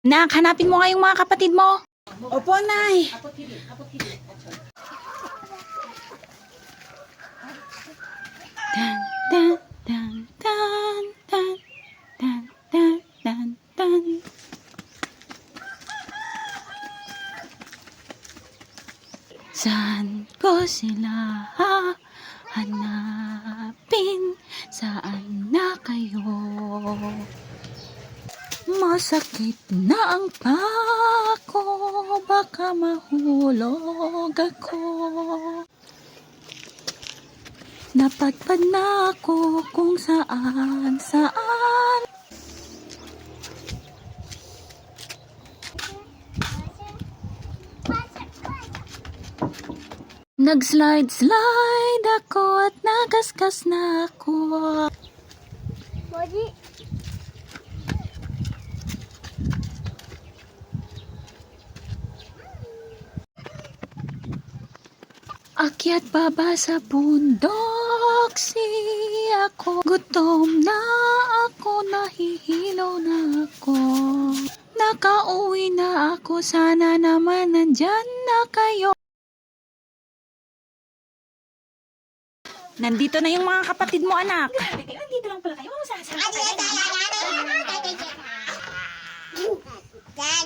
Nak, hanapin mo nga yung mga kapatid mo. Opo, Nay. Tan, tan, tan, tan, tan, tan, tan, tan, tan. Saan ko sila hanapin? Saan na kayo? Masakit na ang pako, baka mahulog ako. Napadpad na ako kung saan. Nag-slide ako at nagasgas na ako. Body. Akyat baba sa bundok, ako gutom na ako, nahihilo na ako. Nakauwi na ako, sana naman nandyan na kayo. Nandito na yung mga kapatid mo, anak. Nandito lang pala kayo. Saan?